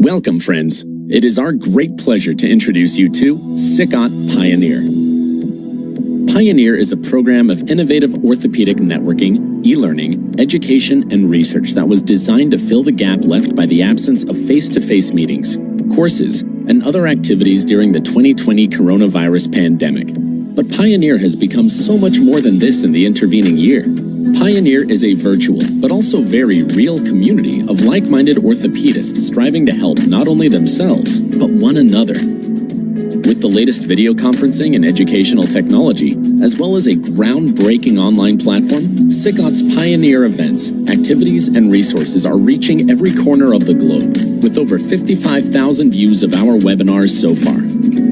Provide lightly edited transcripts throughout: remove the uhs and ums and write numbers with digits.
Welcome, friends. It is our great pleasure to introduce you to SICOT Pioneer. Pioneer is a program of innovative orthopedic networking, e-learning, education, and research that was designed to fill the gap left by the absence of face-to-face meetings, courses, and other activities during the 2020 coronavirus pandemic. But Pioneer has become so much more than this in the intervening year. Pioneer is a virtual, but also very real community of like-minded orthopedists striving to help not only themselves, but one another. With the latest video conferencing and educational technology, as well as a groundbreaking online platform, SICOT's Pioneer events, activities, and resources are reaching every corner of the globe, with over 55,000 views of our webinars so far.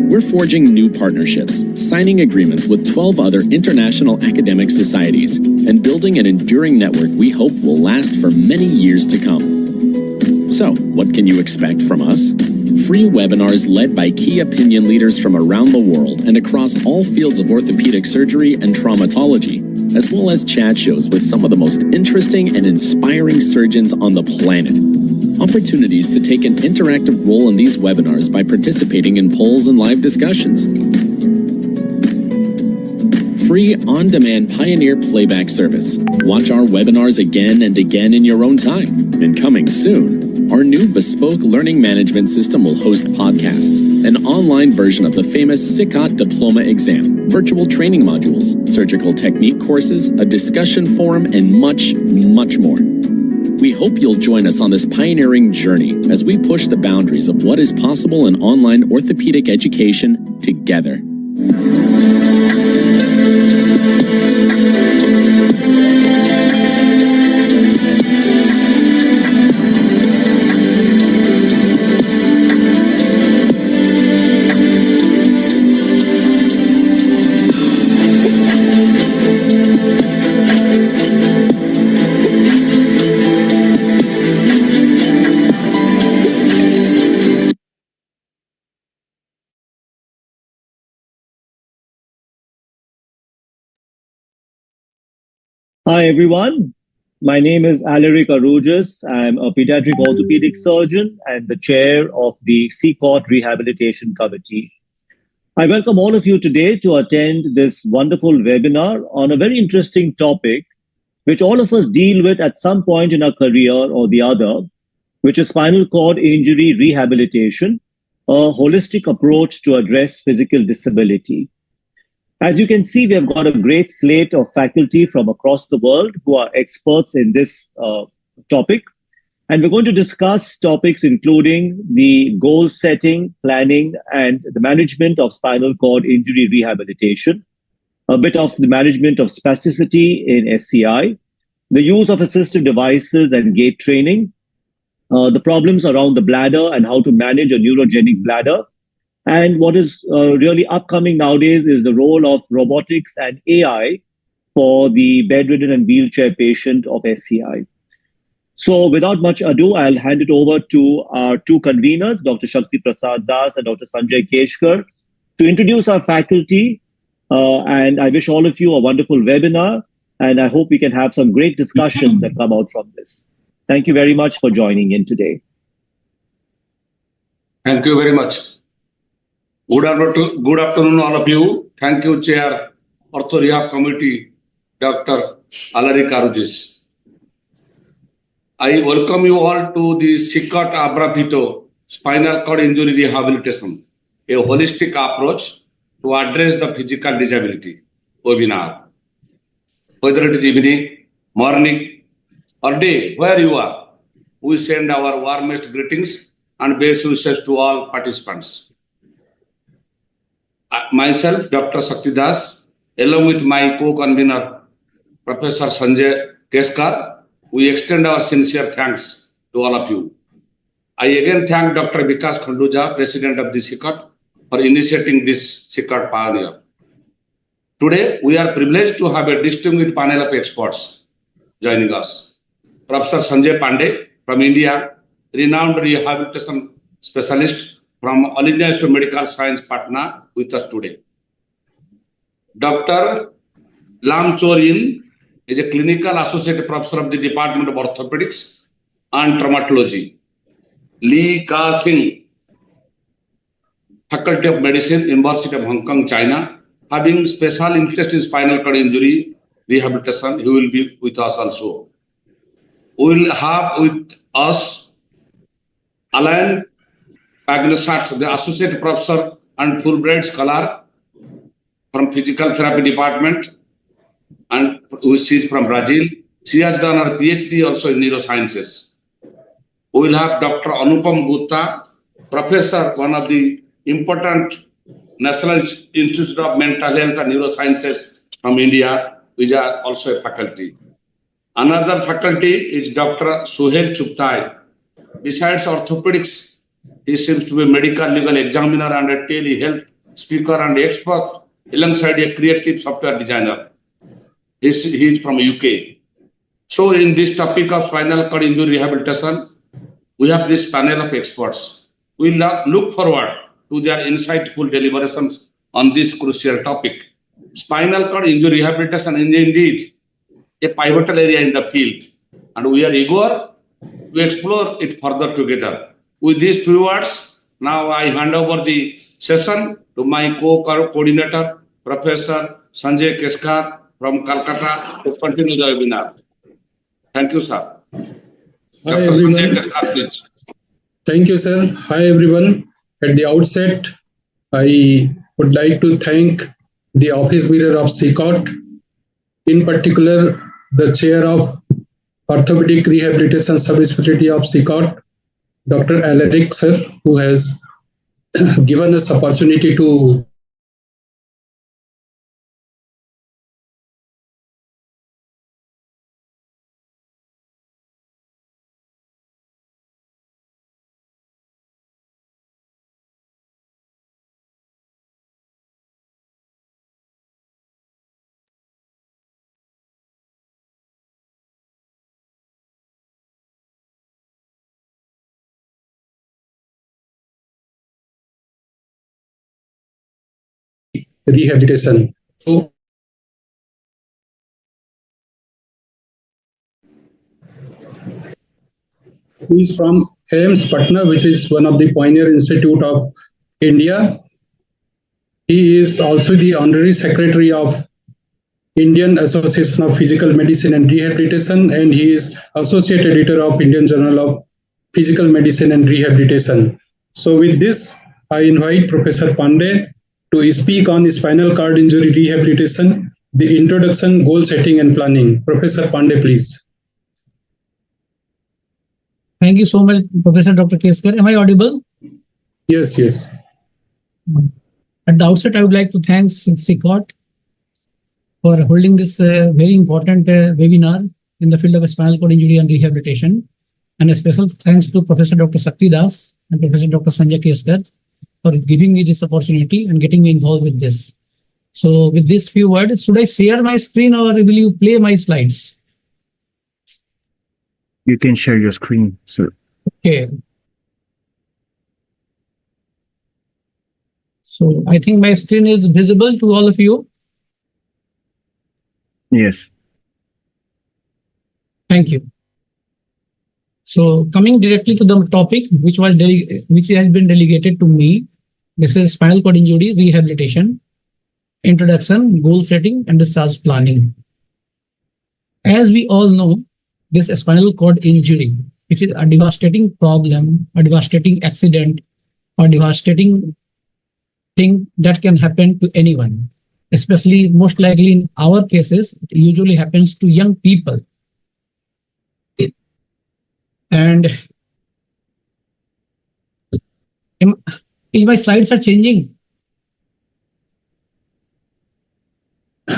We're forging new partnerships, signing agreements with 12 other international academic societies, and building an enduring network we hope will last for many years to come. So, what can you expect from us? Free webinars led by key opinion leaders from around the world and across all fields of orthopedic surgery and traumatology, as well as chat shows with some of the most interesting and inspiring surgeons on the planet. Opportunities to take an interactive role in these webinars by participating in polls and live discussions. Free on-demand Pioneer playback service. Watch our webinars again and again in your own time. And coming soon, our new bespoke learning management system will host podcasts, an online version of the famous SICOT diploma exam, virtual training modules, surgical technique courses, a discussion forum, and much, much more. We hope you'll join us on this pioneering journey as we push the boundaries of what is possible in online orthopedic education together. Hi, everyone. My name is Alaric Arujas. I'm a pediatric orthopedic surgeon and the chair of the SICOT Rehabilitation Committee. I welcome all of you today to attend this wonderful webinar on a very interesting topic, which all of us deal with at some point in our career or the other, which is spinal cord injury rehabilitation, a holistic approach to address physical disability. As you can see, we have got a great slate of faculty from across the world who are experts in this topic. And we're going to discuss topics including the goal setting, planning, and the management of spinal cord injury rehabilitation, a bit of the management of spasticity in SCI, the use of assistive devices and gait training, the problems around the bladder and how to manage a neurogenic bladder. And what is really upcoming nowadays is the role of robotics and AI for the bed-ridden and wheelchair patient of SCI. So without much ado, I'll hand it over to our two conveners, Dr. Shakti Prasad Das and Dr. Sanjay Keshkar, to introduce our faculty. And I wish all of you a wonderful webinar, and I hope we can have some great discussions that come out from this. Thank you very much for joining in today. Thank you very much. Good afternoon, all of you. Thank you, Chair, Ortho Rehab Committee, Dr. Alaric Arujas. I welcome you all to the SICOT-ABRAFITO Spinal Cord Injury Rehabilitation, a holistic approach to address the physical disability webinar. Whether it is evening, morning, or day, where you are, we send our warmest greetings and best wishes to all participants. Myself, Dr. Sakti Das, along with my co-convener, Professor Sanjay Keshkar, we extend our sincere thanks to all of you. I again thank Dr. VIKAS KHANDUJA, President of the SICOT, for initiating this SICOT Pioneer. Today, we are privileged to have a distinguished panel of experts joining us. Professor Sanjay Pandey from India, renowned rehabilitation specialist from All India Institute of Medical Science, Patna, with us today. Dr. Lam Chor Yin is a clinical associate professor of the Department of Orthopedics and Traumatology. Lee Ka Singh, Faculty of Medicine, University of Hong Kong, China, having special interest in spinal cord injury rehabilitation. He will be with us also. We will have with us Aline Pagnussat, the Associate Professor and Fulbright Scholar from Physical Therapy Department, and she is from Brazil. She has done her PhD also in neurosciences. We will have Dr. Anupam Gupta, Professor, one of the important National Institute of Mental Health and Neurosciences from India, which are also a faculty. Another faculty is Dr. Suhail Chughtai. Besides orthopedics, he seems to be a medical legal examiner and a telehealth speaker and expert, alongside a creative software designer. He is from UK. So in this topic of spinal cord injury rehabilitation, we have this panel of experts. We look forward to their insightful deliberations on this crucial topic. Spinal cord injury rehabilitation is indeed a pivotal area in the field, and we are eager to explore it further together. With these few words, now I hand over the session to my co-coordinator, Professor Sanjay Keshkar from Calcutta, to continue the webinar. Thank you, sir. Hi, everyone. Thank you, sir. Hi, everyone. At the outset, I would like to thank the office bearer of SICOT, in particular, the chair of Orthopedic Rehabilitation Subspecialty of SICOT, Dr. Alaric, sir, who has given us opportunity to rehabilitation. So, he is from AIMS Patna, which is one of the pioneer institute of India. He is also the honorary secretary of Indian Association of Physical Medicine and Rehabilitation, and he is associate editor of Indian Journal of Physical Medicine and Rehabilitation. So with this, I invite Professor Pandey to speak on spinal cord injury rehabilitation, the introduction, goal setting and planning. Professor Pandey, please. Thank you so much, Professor Dr. Keshkar. Am I audible? Yes, yes. At the outset, I would like to thank SICOT for holding this very important webinar in the field of spinal cord injury and rehabilitation. And a special thanks to Professor Dr. Sakti Das and Professor Dr. Sanjay Keshkar for giving me this opportunity and getting me involved with this. So with these few words, should I share my screen or will you play my slides? You can share your screen, sir. Okay. So I think my screen is visible to all of you. Yes. Thank you. So coming directly to the topic, which has been delegated to me, this is spinal cord injury rehabilitation, introduction, goal setting, and discharge planning. As we all know, this spinal cord injury, which is a devastating problem, a devastating accident, or devastating thing that can happen to anyone. Especially, most likely in our cases, it usually happens to young people. And my slides are changing.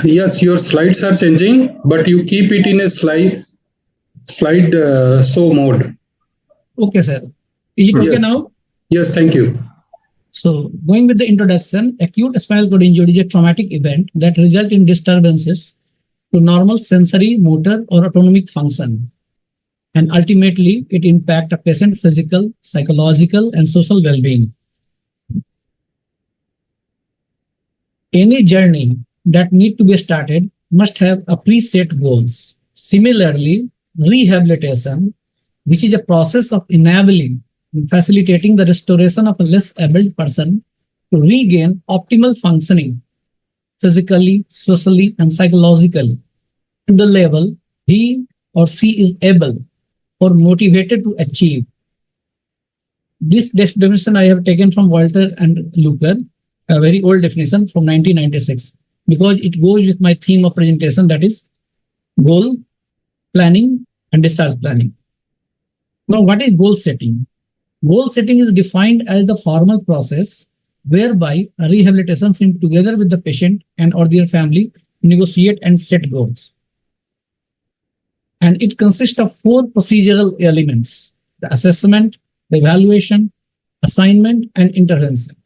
Yes, your slides are changing, but you keep it in a slide show mode. Okay, sir. Is it okay now? Yes, thank you. So, going with the introduction, acute spinal cord injury is a traumatic event that results in disturbances to normal sensory, motor, or autonomic function. And ultimately, it impacts a patient's physical, psychological, and social well-being. Any journey that needs to be started must have a preset goals. Similarly, rehabilitation, which is a process of enabling in facilitating the restoration of a less able person to regain optimal functioning physically, socially, and psychologically to the level he or she is able or motivated to achieve. This definition I have taken from Walter and Luker, a very old definition from 1996, because it goes with my theme of presentation, that is goal planning and discharge planning. Now, what is goal setting? Goal setting is defined as the formal process whereby a rehabilitation team together with the patient and or their family negotiate and set goals. And it consists of 4 procedural elements: the assessment, the evaluation, assignment, and intervention.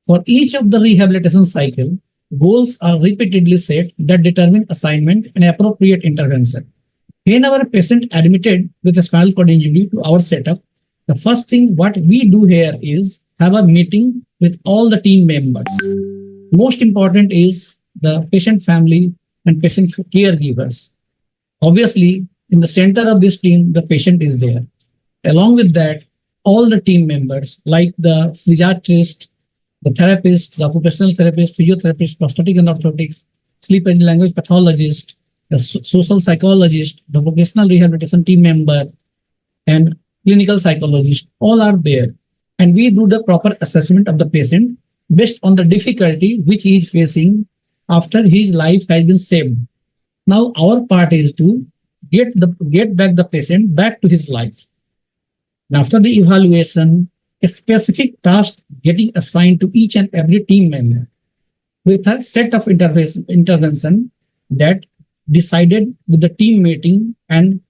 For each of the rehabilitation cycle, goals are repeatedly set that determine assignment and appropriate intervention. Whenever a patient admitted with a spinal cord injury to our setup, the first thing what we do here is have a meeting with all the team members. Most important is the patient family and patient caregivers. Obviously, in the center of this team, the patient is there. Along with that, all the team members like the physiatrist, the therapist, the occupational therapist, physiotherapist, prosthetic and orthotics, sleep and language pathologist, the social psychologist, the vocational rehabilitation team member, and clinical psychologist, all are there. And we do the proper assessment of the patient based on the difficulty which he is facing after his life has been saved. Now, our part is to get back the patient back to his life. And after the evaluation, a specific task getting assigned to each and every team member with a set of intervention that decided with the team meeting and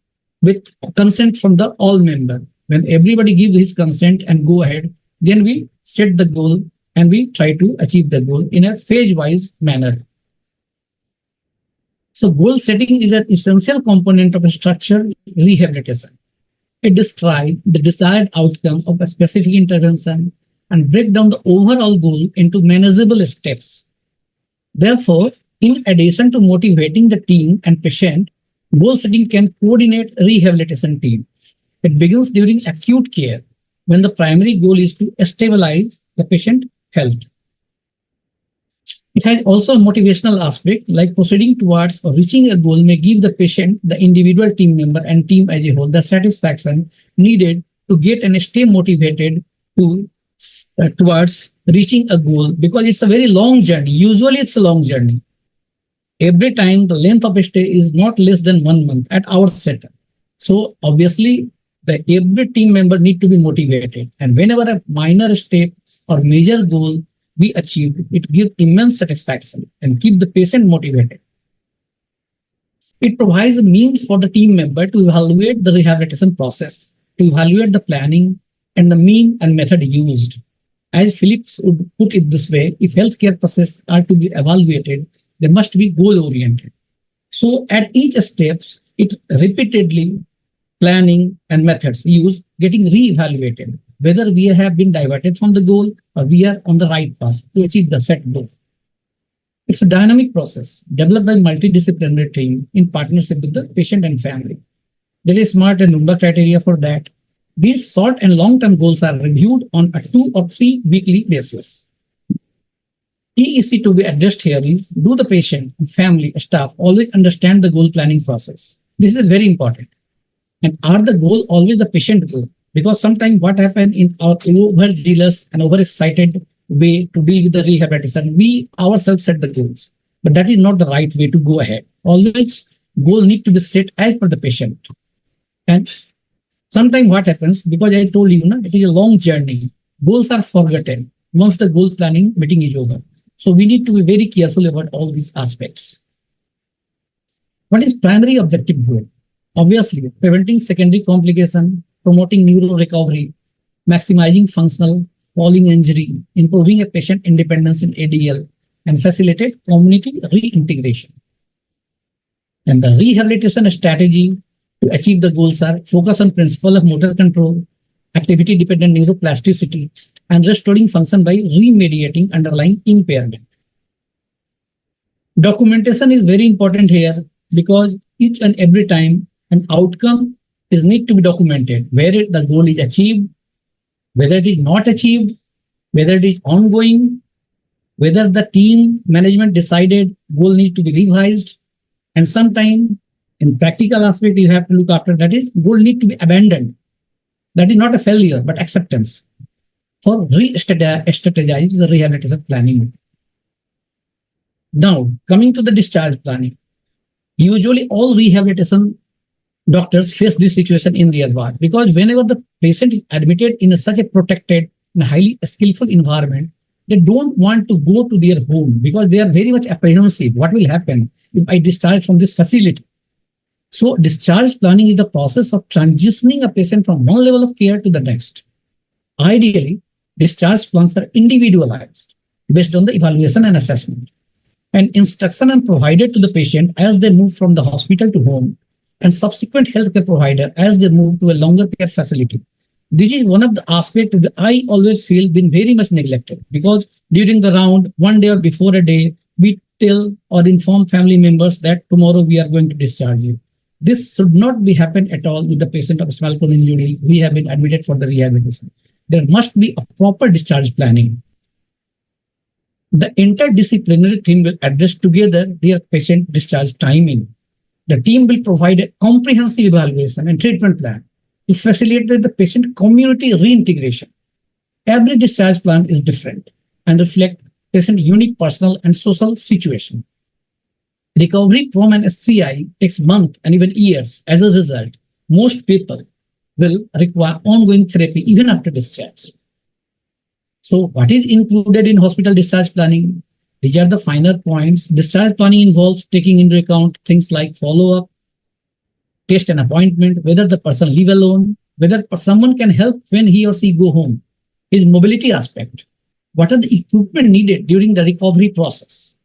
with consent from the all member. When everybody gives his consent and go ahead, then we set the goal and we try to achieve the goal in a phase-wise manner. So goal setting is an essential component of a structured rehabilitation. It describes the desired outcome of a specific intervention and break down the overall goal into manageable steps. Therefore, in addition to motivating the team and patient, goal setting can coordinate rehabilitation team. It begins during acute care when the primary goal is to stabilize the patient health. It has also a motivational aspect, like proceeding towards or reaching a goal may give the patient, the individual team member and team as a whole, the satisfaction needed to get and stay motivated towards reaching a goal, because it's a very long journey. Usually it's a long journey. Every time the length of a stay is not less than 1 month at our setup. So obviously every team member need to be motivated, and whenever a minor step or major goal we achieve, it gives immense satisfaction and keep the patient motivated. It provides a means for the team member to evaluate the rehabilitation process, to evaluate the planning and the mean and method used. As Philippe would put it this way, if healthcare processes are to be evaluated, they must be goal-oriented. So at each steps, it's repeatedly planning and methods used getting re-evaluated, whether we have been diverted from the goal or we are on the right path to achieve the set goal. It's a dynamic process developed by multidisciplinary team in partnership with the patient and family. There is SMART and NUMBA criteria for that. These short and long-term goals are reviewed on a 2 or 3 weekly basis. Key issue to be addressed here is, do the patient and family staff always understand the goal planning process? This is very important. And are the goal always the patient goal? Because sometimes what happens in our overzealous and overexcited way to deal with the rehabilitation, we ourselves set the goals. But that is not the right way to go ahead. Always goal need to be set as per the patient. And sometimes what happens, because I told you, it is a long journey. Goals are forgotten once the goal planning meeting is over. So we need to be very careful about all these aspects. What is primary objective goal? Obviously, preventing secondary complication, promoting neuro recovery, maximizing functional falling injury, improving a patient independence in ADL, and facilitate community reintegration. And the rehabilitation strategy to achieve the goals are focus on principle of motor control, activity-dependent neuroplasticity, and restoring function by remediating underlying impairment. Documentation is very important here, because each and every time an outcome is need to be documented, where the goal is achieved, whether it is not achieved, whether it is ongoing, whether the team management decided goal need to be revised, and sometimes in practical aspect you have to look after, that is goal need to be abandoned. That is not a failure but acceptance for re-strategize the rehabilitation planning. Now coming to the discharge planning, usually all rehabilitation doctors face this situation in their ward, because whenever the patient is admitted in such a protected and highly skillful environment, they don't want to go to their home because they are very much apprehensive. What will happen if I discharge from this facility? So discharge planning is the process of transitioning a patient from one level of care to the next. Ideally, discharge plans are individualized based on the evaluation and assessment, and instruction are provided to the patient as they move from the hospital to home, and subsequent healthcare provider as they move to a longer care facility. This is one of the aspects that I always feel been very much neglected, because during the round, one day or before a day, we tell or inform family members that tomorrow we are going to discharge you. This should not be happen at all with the patient of spinal cord injury. We have been admitted for the rehabilitation. There must be a proper discharge planning. The interdisciplinary team will address together their patient discharge timing. The team will provide a comprehensive evaluation and treatment plan to facilitate the patient community reintegration. Every discharge plan is different and reflect patient's unique personal and social situation. Recovery from an SCI takes months and even years. As a result, most people will require ongoing therapy even after discharge. So what is included in hospital discharge planning? These are the finer points. Discharge planning involves taking into account things like follow-up, test and appointment, whether the person live alone, whether someone can help when he or she go home, his mobility aspect, what are the equipment needed during the recovery process,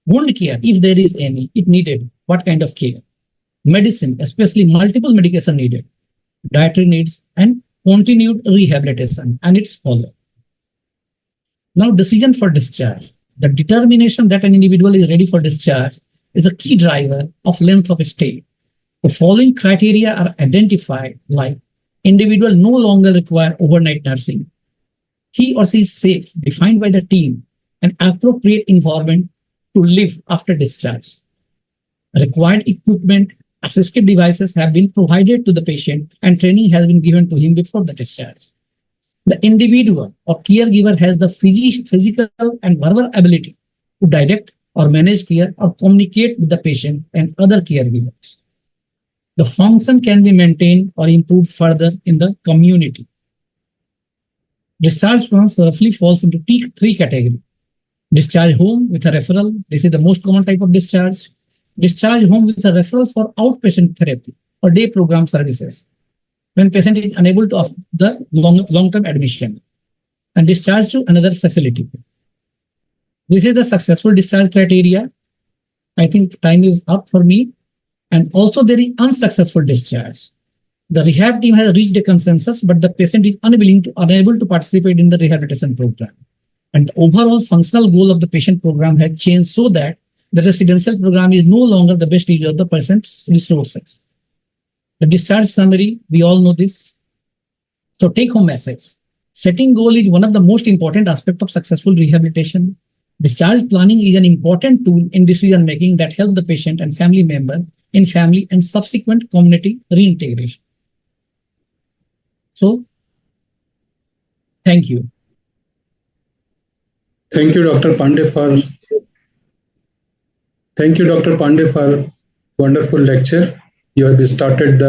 wound care, if there is any, it needed, what kind of care, medicine, especially multiple medication needed, dietary needs, and continued rehabilitation and its follow-up. Now, decision for discharge. The determination that an individual is ready for discharge is a key driver of length of stay. The following criteria are identified, like individual no longer require overnight nursing, he or she is safe, defined by the team, an appropriate environment to live after discharge. Required equipment, assistive devices have been provided to the patient and training has been given to him before the discharge. The individual or caregiver has the physical and verbal ability to direct or manage care or communicate with the patient and other caregivers. The function can be maintained or improved further in the community. Discharge plans roughly falls into three categories. Discharge home with a referral. This is the most common type of discharge. Discharge home with a referral for outpatient therapy or day program services, when patient is unable to offer the long-term admission, and discharge to another facility. This is the successful discharge criteria. I think time is up for me. And also there is unsuccessful discharge. The rehab team has reached a consensus, but the patient is unable to participate in the rehabilitation program. And the overall functional goal of the patient program has changed so that the residential program is no longer the best use of the patient's resources. The discharge summary, we all know this. So take home message. Setting goal is one of the most important aspects of successful rehabilitation. Discharge planning is an important tool in decision making that helps the patient and family member in family and subsequent community reintegration. So, thank you. Thank you, Dr. Pandey for wonderful lecture. You have started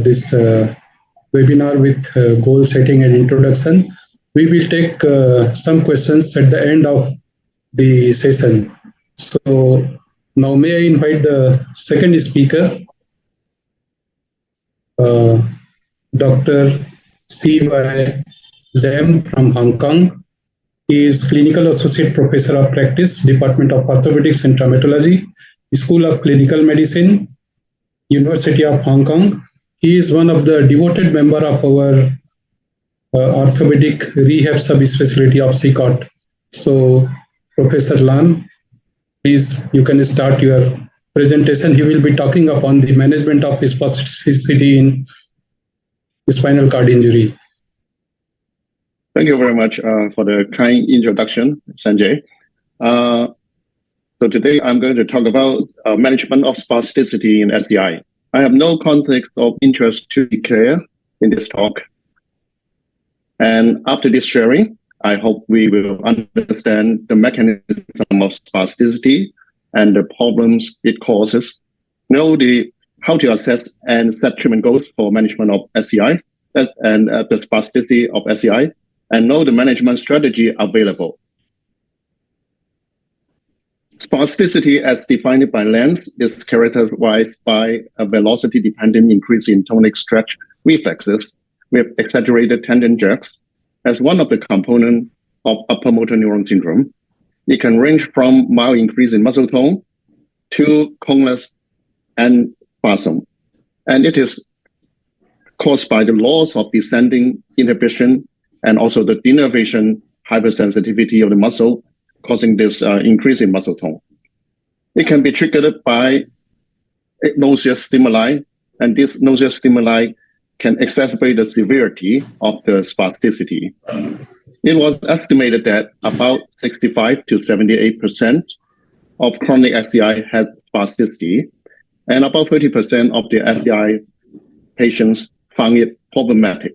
this webinar with goal setting and introduction. We will take some questions at the end of the session. So now may I invite the second speaker, Dr. C.Y. Lam from Hong Kong. He is Clinical Associate Professor of Practice, Department of Orthopedics and Traumatology, School of Clinical Medicine, University of Hong Kong. He is one of the devoted member of our orthopedic rehab subspecialty of SICOT. So, Professor Lam, please, you can start your presentation, he will be talking upon the management of spasticity in spinal cord injury. Thank you very much for the kind introduction, Sanjay. So today I'm going to talk about management of spasticity in SCI. I have no conflict of interest to declare in this talk. And after this sharing, I hope we will understand the mechanism of spasticity and the problems it causes, know how to assess and set treatment goals for management of SCI and the spasticity of SCI, and know the management strategy available. Spasticity, as defined by Lenz, is characterized by a velocity-dependent increase in tonic stretch reflexes with exaggerated tendon jerks as one of the components of upper motor neuron syndrome. It can range from mild increase in muscle tone to conus and spasm. And it is caused by the loss of descending inhibition and also the denervation hypersensitivity of the muscle, causing this increase in muscle tone. It can be triggered by nauseous stimuli, and this nauseous stimuli can exacerbate the severity of the spasticity. It was estimated that about 65 to 78% of chronic SCI had spasticity, and about 30% of the SCI patients found it problematic.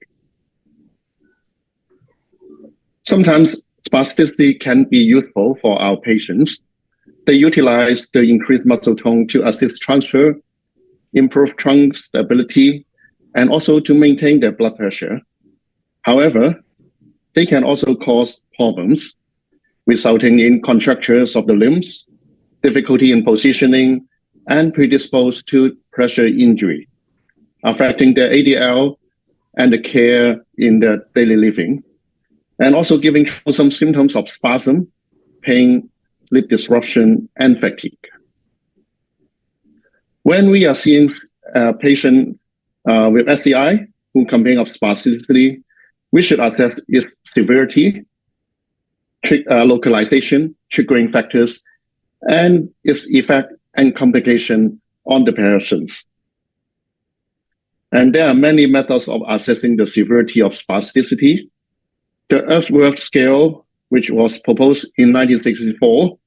Sometimes spasticity can be useful for our patients. They utilize the increased muscle tone to assist transfer, improve trunk stability, and also to maintain their blood pressure. However, they can also cause problems, resulting in contractures of the limbs, difficulty in positioning, and predisposed to pressure injury, affecting their ADL and the care in their daily living, and also giving some symptoms of spasm, pain, sleep disruption, and fatigue. When we are seeing a patient with SCI who complain of spasticity, we should assess its severity, localization, triggering factors, and its effect and complication on the patients. And there are many methods of assessing the severity of spasticity. The Ellsworth scale, which was proposed in 1964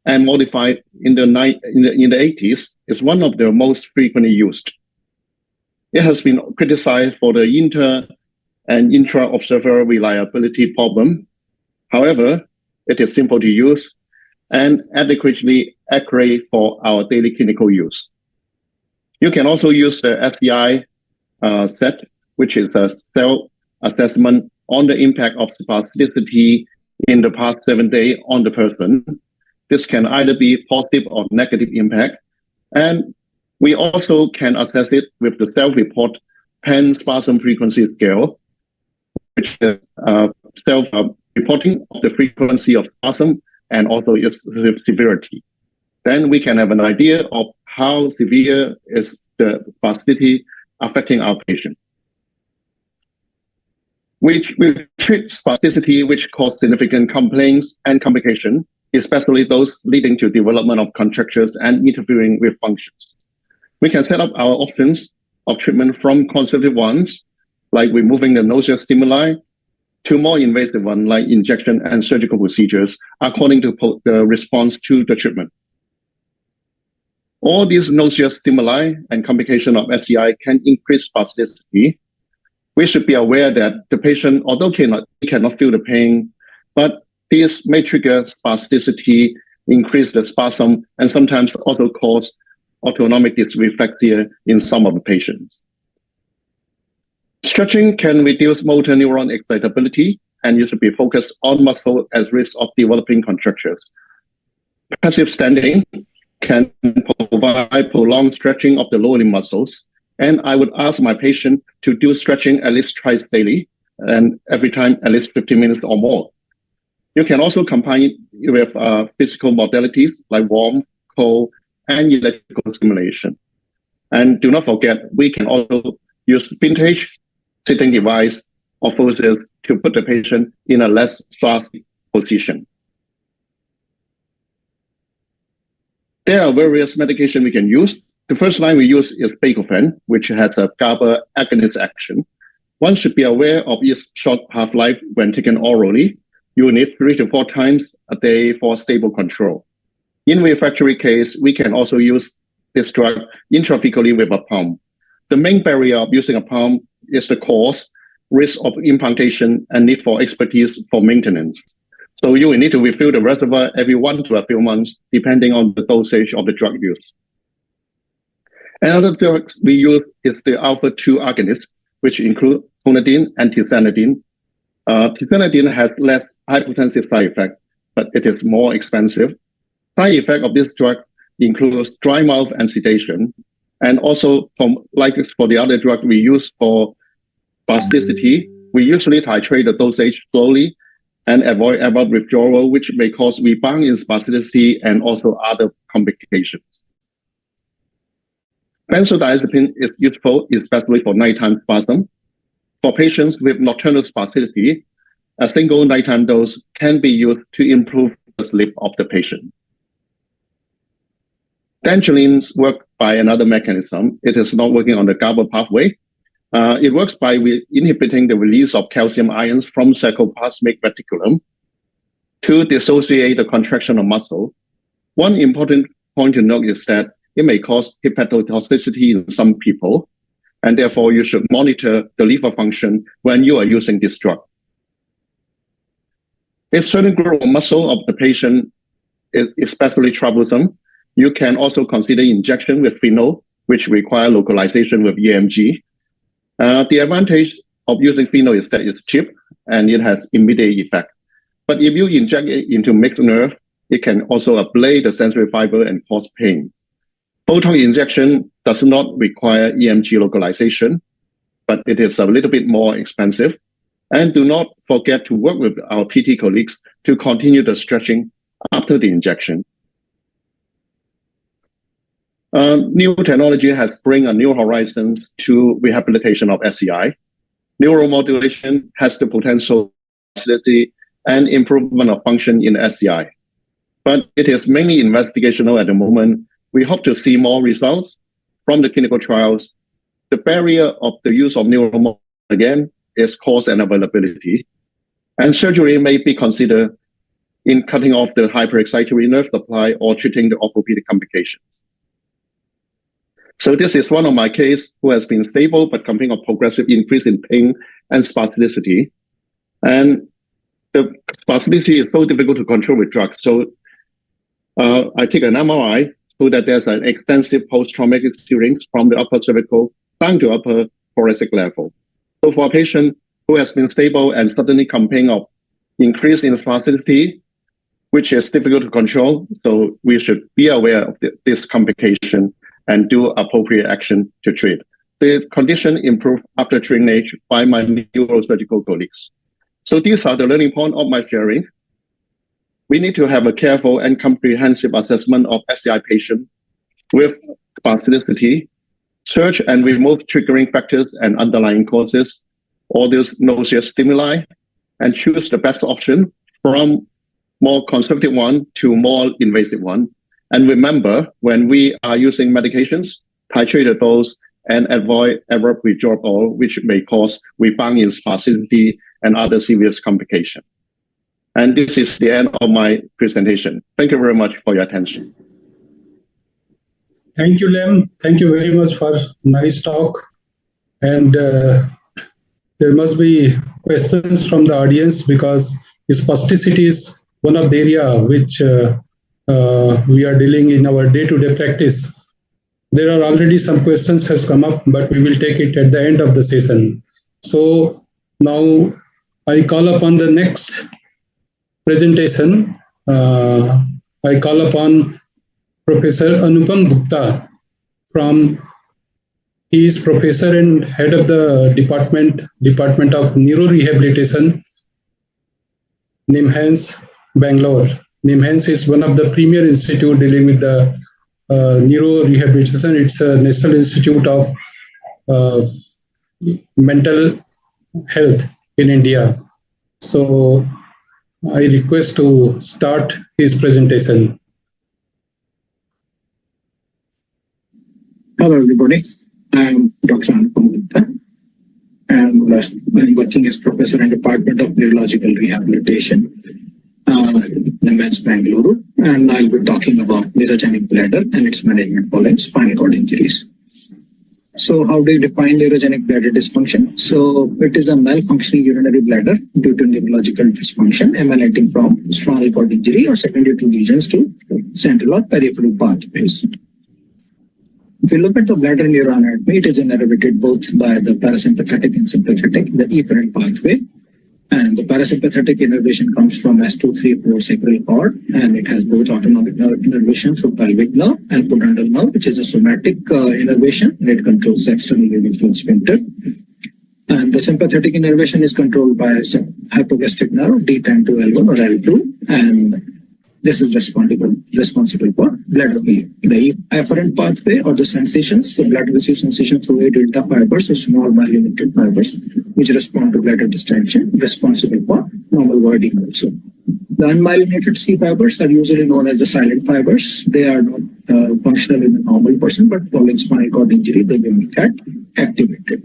and modified in the 80s, is one of the most frequently used. It has been criticized for the inter and intra-observer reliability problem. However, it is simple to use and adequately accurate for our daily clinical use. You can also use the SCI set, which is a self-assessment on the impact of spasticity in the past 7 days on the person. This can either be positive or negative impact. And we also can assess it with the self-report pen spasm frequency scale, which is self-reporting of the frequency of spasm and also its severity. Then we can have an idea of how severe is the spasticity affecting our patient. We treat spasticity which cause significant complaints and complications, especially those leading to development of contractures and interfering with functions. We can set up our options of treatment from conservative ones, like removing the nauseous stimuli, to more invasive ones like injection and surgical procedures, according to the response to the treatment. All these nauseous stimuli and complication of SCI can increase spasticity. We should be aware that the patient, although he cannot feel the pain, but this may trigger spasticity, increase the spasm, and sometimes also cause autonomic dysreflexia in some of the patients. Stretching can reduce motor neuron excitability, and you should be focused on muscle as risk of developing contractures. Passive standing can provide prolonged stretching of the lower limb muscles, and I would ask my patient to do stretching at least twice daily, and every time at least 15 minutes or more. You can also combine it with physical modalities like warm, cold, and electrical stimulation. And do not forget, we can also use vintage sitting device or forces to put the patient in a less fast position. There are various medications we can use. The first line we use is baclofen, which has a GABA agonist action. One should be aware of its short half-life when taken orally. You will need 3 to 4 times a day for stable control. In refractory case, we can also use this drug intravesically with a pump. The main barrier of using a pump is the cost, risk of implantation, and need for expertise for maintenance. So you will need to refill the reservoir every 1 to a few months, depending on the dosage of the drug used. Another drug we use is the alpha-2 agonist, which include clonidine and tizanidine. Tizanidine has less hypotensive side effect, but it is more expensive. Side effect of this drug includes dry mouth and sedation. And also, like for the other drug we use for spasticity, we usually titrate the dosage slowly and avoid abrupt withdrawal, which may cause rebound in spasticity and also other complications. Benzodiazepine is useful, especially for nighttime spasm. For patients with nocturnal spasticity, a single nighttime dose can be used to improve the sleep of the patient. Dantrolene work by another mechanism. It is not working on the GABA pathway. It works by inhibiting the release of calcium ions from sarcoplasmic reticulum to dissociate the contraction of muscle. One important point to note is that it may cause hepatotoxicity in some people, and therefore you should monitor the liver function when you are using this drug. If certain group of muscle of the patient is especially troublesome, you can also consider injection with phenol, which require localization with EMG. The advantage of using phenol is that it's cheap and it has immediate effect. But if you inject it into mixed nerve, it can also ablate the sensory fiber and cause pain. Photon injection does not require EMG localization, but it is a little bit more expensive. And do not forget to work with our PT colleagues to continue the stretching after the injection. New technology has bring a new horizon to rehabilitation of SCI. Neuromodulation has the potential and improvement of function in SCI. But it is mainly investigational at the moment. We hope to see more results from the clinical trials. The barrier of the use of neuromodulation, again, is cost and availability. And surgery may be considered in cutting off the hyperexcitatory nerve supply or treating the orthopedic complications. So this is one of my case who has been stable but complaining of progressive increase in pain and spasticity. And the spasticity is so difficult to control with drugs. So I take an MRI so that there's an extensive post-traumatic stirrings from the upper cervical down to upper thoracic level. So for a patient who has been stable and suddenly complaining of increase in spasticity, which is difficult to control, so we should be aware of this complication and do appropriate action to treat. The condition improved after drainage by my neurosurgical colleagues. So these are the learning point of my sharing. We need to have a careful and comprehensive assessment of SCI patient with spasticity, search and remove triggering factors and underlying causes, all those nauseous stimuli, and choose the best option from more conservative one to more invasive one. And remember, when we are using medications, titrate the dose and avoid abrupt withdrawal, which may cause rebound in spasticity and other serious complications. And this is the end of my presentation. Thank you very much for your attention. Thank you, Lem. Thank you very much for nice talk. And there must be questions from the audience because spasticity is one of the area which we are dealing in our day-to-day practice. There are already some questions has come up, but we will take it at the end of the session. So now I call upon the next presentation. I call upon Professor Anupam Gupta he is professor and head of the Department of Neurorehabilitation, NIMHANS, Bangalore. NIMHANS is one of the premier institute dealing with the neurorehabilitation. It's a National Institute of Mental Health in India. So I request to start his presentation. Hello, everybody. I'm Dr. Anupam Gupta, and I'm working as professor in Department of Neurological Rehabilitation, MN's Bangalore, and I'll be talking about neurogenic bladder and its management following spinal cord injuries. So how do you define neurogenic bladder dysfunction? So it is a malfunctioning urinary bladder due to neurological dysfunction emanating from spinal cord injury or secondary to lesions to central or peripheral pathways. If you look at the bladder neuroanatomy, it is innervated both by the parasympathetic and sympathetic, the efferent pathway. And the parasympathetic innervation comes from S234 sacral cord, and it has both autonomic nerve innervation through pelvic nerve and pudendal nerve, which is a somatic innervation, and it controls the external radial sphincter. And the sympathetic innervation is controlled by hypogastric nerve, D10 to L1 or L2, and this is responsible for bladder filling. The afferent pathway or the sensations, the bladder receives sensation through A delta fibers, so small myelinated fibers, which respond to bladder distension, responsible for normal voiding also. The unmyelinated C fibers are usually known as the silent fibers. They are not functional in a normal person, but following spinal cord injury, they will get activated.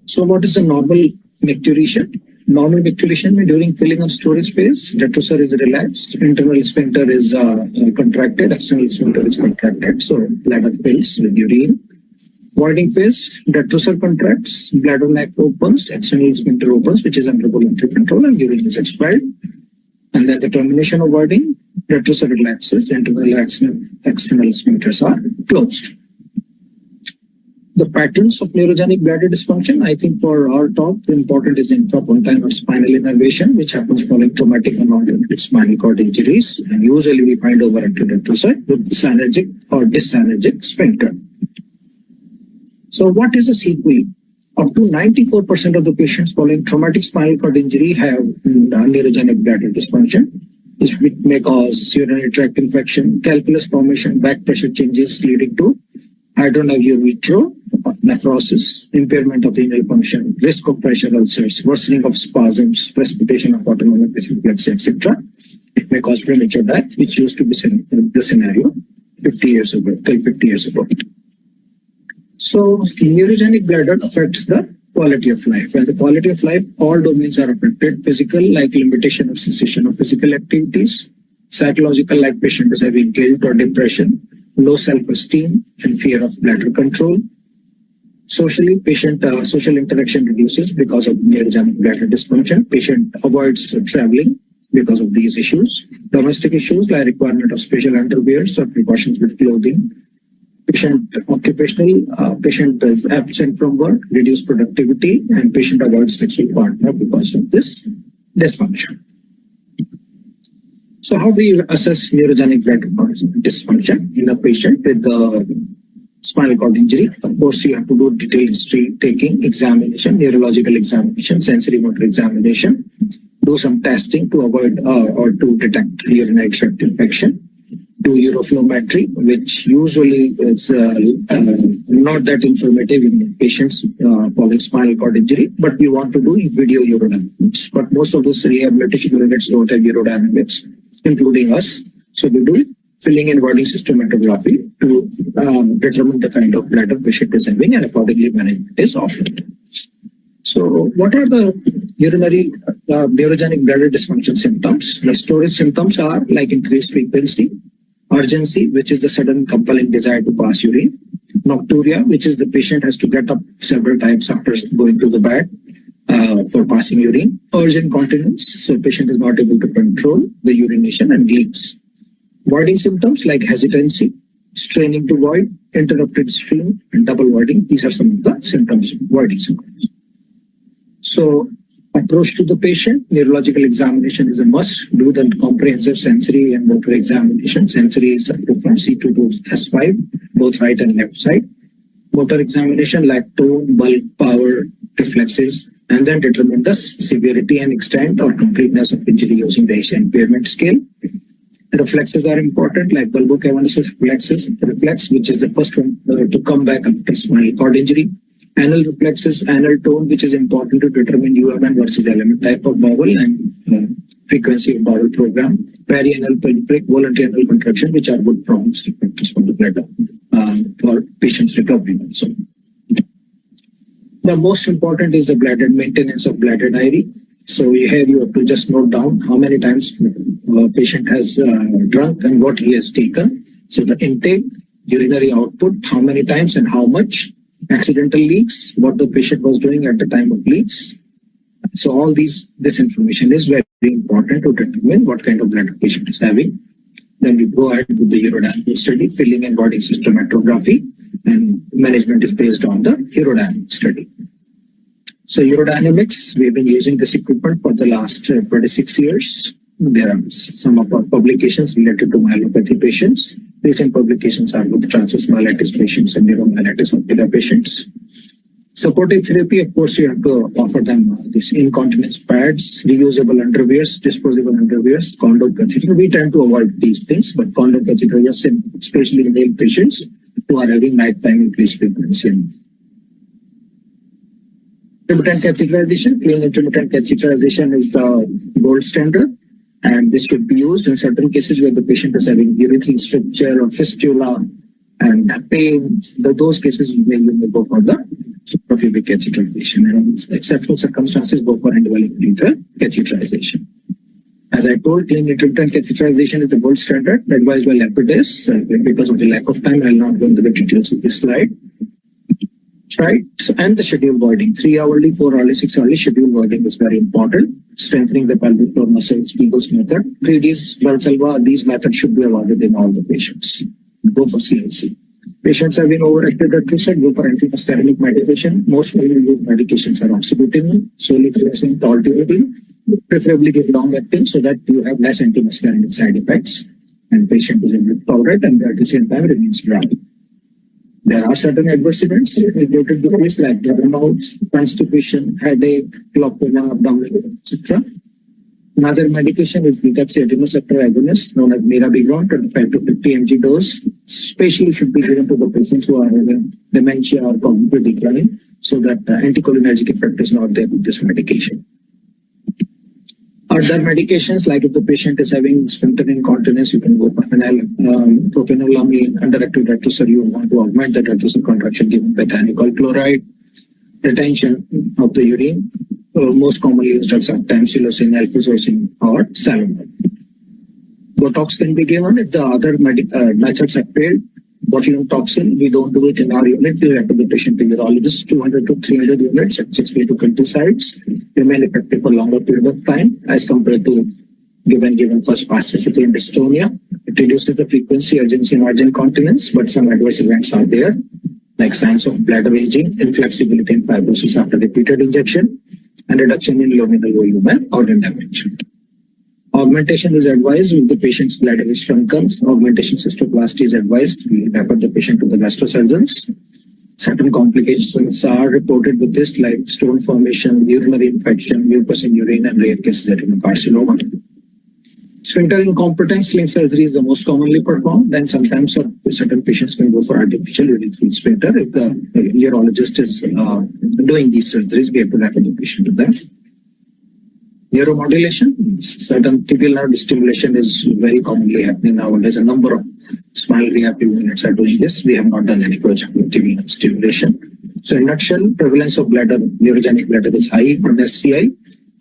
So what is the normal micturition? Normal micturition means during filling of storage space, detrusor is relaxed, internal sphincter is contracted, external sphincter is contracted, so bladder fills with urine. Voiding phase, detrusor contracts, bladder neck opens, external sphincter opens, which is under voluntary control, and urine is expelled. And then the termination of voiding, detrusor relaxes, internal external sphincters are closed. The patterns of neurogenic bladder dysfunction, I think for our talk, important is infrapontine or spinal innervation, which happens following traumatic or non-traumatic spinal cord injuries. And usually we find overactive detrusor with synergic or dysynergic sphincter. So what is the sequelae? Up to 94% of the patients following traumatic spinal cord injury have neurogenic bladder dysfunction, which may cause urinary tract infection, calculus formation, back pressure changes leading to hydronephro, nephrosis, impairment of renal function, risk of pressure ulcers, worsening of spasms, precipitation of autonomic reflex, etc. It may cause premature death, which used to be the scenario 50 years ago, till 50 years ago. So neurogenic bladder affects the quality of life. And the quality of life, all domains are affected. Physical, like limitation of cessation of physical activities. Psychological, like patient is having guilt or depression. Low self-esteem and fear of bladder control. Socially, patient social interaction reduces because of neurogenic bladder dysfunction. Patient avoids traveling because of these issues. Domestic issues like requirement of special underwears or precautions with clothing. Patient occupational, patient is absent from work, reduced productivity, and patient avoids sexual partner because of this dysfunction. So how do you assess neurogenic bladder dysfunction in a patient with spinal cord injury? Of course, you have to do detailed history taking, examination, neurological examination, sensory motor examination, do some testing to avoid or to detect urinary tract infection, do uroflowmetry, which usually is not that informative in patients following spinal cord injury, but we want to do video urodynamics. But most of those rehabilitation units don't have urodynamics, including us. So we do filling and voiding systematography to determine the kind of bladder patient is having, and accordingly management is offered. So what are the urinary neurogenic bladder dysfunction symptoms? The storage symptoms are like increased frequency, urgency, which is the sudden compelling desire to pass urine, nocturia, which is the patient has to get up several times after going to the bed for passing urine, urge incontinence, so patient is not able to control the urination and leaks. Voiding symptoms like hesitancy, straining to void, interrupted stream, and double voiding. These are some of the symptoms, voiding symptoms. So approach to the patient, neurological examination is a must. Do the comprehensive sensory and motor examination. Sensory is from C2 to S5, both right and left side. Motor examination like tone, bulk, power, reflexes, and then determine the severity and extent or completeness of injury using the Asia impairment scale. Reflexes are important, like bulbocavernous reflex, which is the first one to come back after spinal cord injury. Anal reflexes, anal tone, which is important to determine UMN versus element type of bowel, and frequency of bowel program, perianal pelvic, voluntary anal contraction, which are good prognostic factors for the bladder, for patients' recovery also. The most important is the bladder maintenance of bladder diary. So here you have to just note down how many times patient has drunk and what he has taken. So the intake, urinary output, how many times and how much, accidental leaks, what the patient was doing at the time of leaks. So all this information is very important to determine what kind of bladder patient is having. Then we go ahead with the urodynamic study, filling and body systematography, and management is based on the urodynamic study. So urodynamics, we've been using this equipment for the last 26 years. There are some of our publications related to myelopathy patients. Recent publications are with transverse myelitis patients and neuromyelitis optica patients. Supportive therapy, of course, you have to offer them these incontinence pads, reusable underwears, disposable underwears, condom catheter. We tend to avoid these things, but condom catheter, yes, especially in male patients who are having nighttime increased frequency. Intermittent catheterization, clean intermittent catheterization is the gold standard. And this should be used in certain cases where the patient is having urethral stricture or fistula and pain. Those cases you may go for the suprapubic catheterization. And in exceptional circumstances, go for indwelling urethral catheterization. As I told, clean intermittent catheterization is the gold standard advised by Lapides. Because of the lack of time, I will not go into the details of this slide. Right, and the schedule voiding, 3 hourly, 4 hourly, 6 hourly schedule voiding is very important. Strengthening the pelvic floor muscles, Kegels method, 3Ds, Valsalva, these methods should be avoided in all the patients. Go for CLC. Patients have been overactive at Prasad, go for antimuscarinic medication. Most commonly used medications are oxybutynin, soliflexin, tolterodine. Preferably give long acting so that you have less antimuscarinic side effects and patient is able to tolerate and at the same time remains dry. There are certain adverse events related to this like burnout, constipation, headache, glaucoma, abdominal, etc. Another medication is beta-3 adrenoceptor agonist known as mirabegron, 25 to 50 mg dose. Especially should be given to the patients who are having dementia or cognitive decline so that the anticholinergic effect is not there with this medication. Other medications, like if the patient is having sphincter incontinence, you can go for propenololamine, underactive detrusor. You want to augment the detrusor contraction given bethanyl chloride. Retention of the urine, most commonly used drugs are tamsulosin, alfuzosin, or salinol. Botox can be given if the other methods have failed. Botulinum toxin, we don't do it in our unit. We recommend the patient to urologist, 200 to 300 units at 60 to 20 sites. Remain effective for longer period of time as compared to given for spasticity and dystonia. It reduces the frequency, urgency, and urgent continence, but some adverse events are there, like signs of bladder aging, inflexibility and fibrosis after repeated injection, and reduction in luminal volume and organ damage. Augmentation is advised if the patient's bladder is shrunken. Augmentation cystoplasty is advised. We refer the patient to the gastrosurgeons. Certain complications are reported with this, like stone formation, urinary infection, mucus in urine, and rare cases adenocarcinoma. Sphincter incompetence, sling surgery is the most commonly performed. Then sometimes certain patients can go for artificial urethral sphincter. If the urologist is doing these surgeries, we have to refer the patient to them. Neuromodulation, certain tibial nerve stimulation is very commonly happening nowadays. A number of spinal rehab units are doing this. We have not done any project with tibial nerve stimulation. So in a nutshell, prevalence of bladder, neurogenic bladder is high on SCI.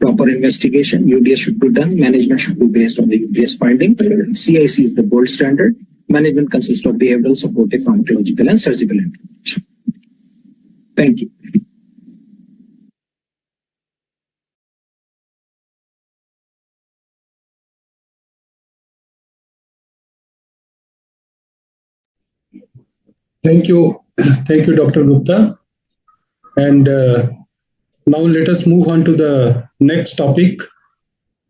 Proper investigation, UDS should be done. Management should be based on the UDS finding. CIC is the gold standard. Management consists of behavioral, supportive, pharmacological, and surgical intervention. Thank you. Thank you, Dr. Gupta. And now let us move on to the next topic.